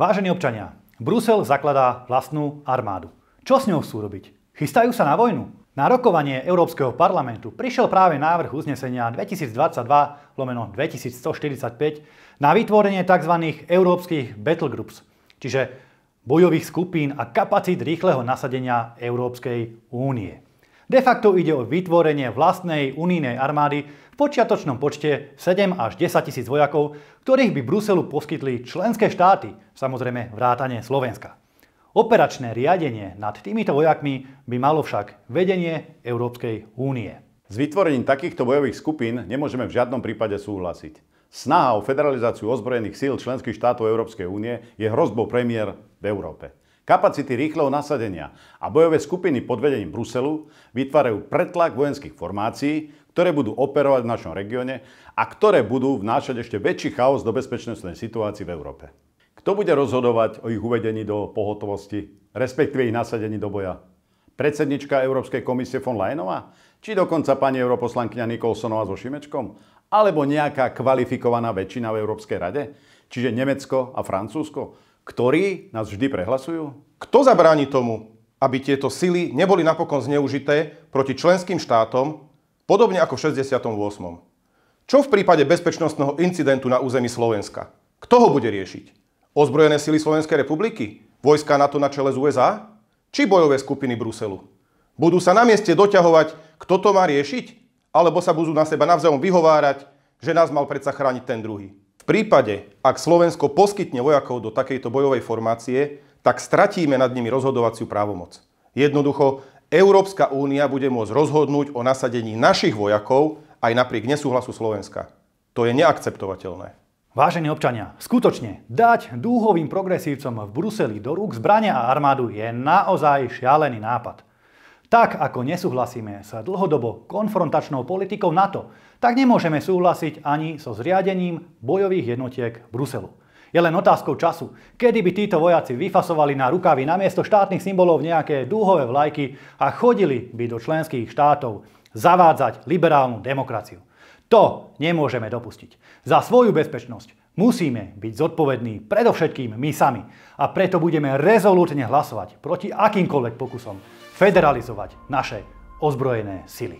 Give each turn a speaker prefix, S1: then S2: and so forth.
S1: Vážení občania, Brusel zakladá vlastnú armádu. Čo s ňou chcú robiť? Chystajú sa na vojnu? Na rokovanie Európskeho parlamentu prišiel práve návrh uznesenia 2022/2145 na vytvorenie tzv. Európskych battlegroups, čiže bojových skupín a kapacít rýchleho nasadenia Európskej únie. De facto ide o vytvorenie vlastnej unijnej armády v počiatočnom počte 7 až 10 tisíc vojakov, ktorých by Bruselu poskytli členské štáty, samozrejme vrátane Slovenska. Operačné riadenie nad týmito vojakmi by malo však vedenie Európskej únie.
S2: S vytvorením takýchto bojových skupín nemôžeme v žiadnom prípade súhlasiť. Snaha o federalizáciu ozbrojených síl členských štátov Európskej únie je hrozbou premiér v Európe. Kapacity rýchleho nasadenia a bojové skupiny pod vedením Bruselu vytvárajú pretlak vojenských formácií, ktoré budú operovať v našom regióne a ktoré budú vnášať ešte väčší chaos do bezpečnostnej situácii v Európe. Kto bude rozhodovať o ich uvedení do pohotovosti, respektíve ich nasadení do boja? Predsednička Európskej komisie von Leyenová? Či dokonca pani europoslankyňa Nicholsonová so Šimečkom? Alebo nejaká kvalifikovaná väčšina v Európskej rade? Čiže Nemecko a Francúzsko? Ktorí nás vždy prehlasujú?
S3: Kto zabráni tomu, aby tieto sily neboli napokon zneužité proti členským štátom, podobne ako v 68. Čo v prípade bezpečnostného incidentu na území Slovenska? Kto ho bude riešiť? Ozbrojené sily Slovenskej republiky? Vojská NATO na čele z USA? Či bojové skupiny Bruselu? Budú sa na mieste doťahovať, kto to má riešiť? Alebo sa budú na seba navzájom vyhovárať, že nás mal predsa chrániť ten druhý? V prípade, ak Slovensko poskytne vojakov do takejto bojovej formácie, tak stratíme nad nimi rozhodovaciu právomoc. Jednoducho, Európska únia bude môcť rozhodnúť o nasadení našich vojakov aj napriek nesúhlasu Slovenska. To je neakceptovateľné.
S1: Vážení občania, skutočne dať dúhovým progresívcom v Bruseli do rúk zbrane a armádu je naozaj šialený nápad. Tak ako nesúhlasíme s dlhodobo konfrontačnou politikou NATO, tak nemôžeme súhlasiť ani so zriadením bojových jednotiek Bruselu. Je len otázkou času, kedy by títo vojaci vyfasovali na rukavy namiesto štátnych symbolov nejaké dúhové vlajky a chodili by do členských štátov zavádzať liberálnu demokraciu. To nemôžeme dopustiť. Za svoju bezpečnosť musíme byť zodpovední predovšetkým my sami a preto budeme rezolútne hlasovať proti akýmkoľvek pokusom federalizovať naše ozbrojené sily.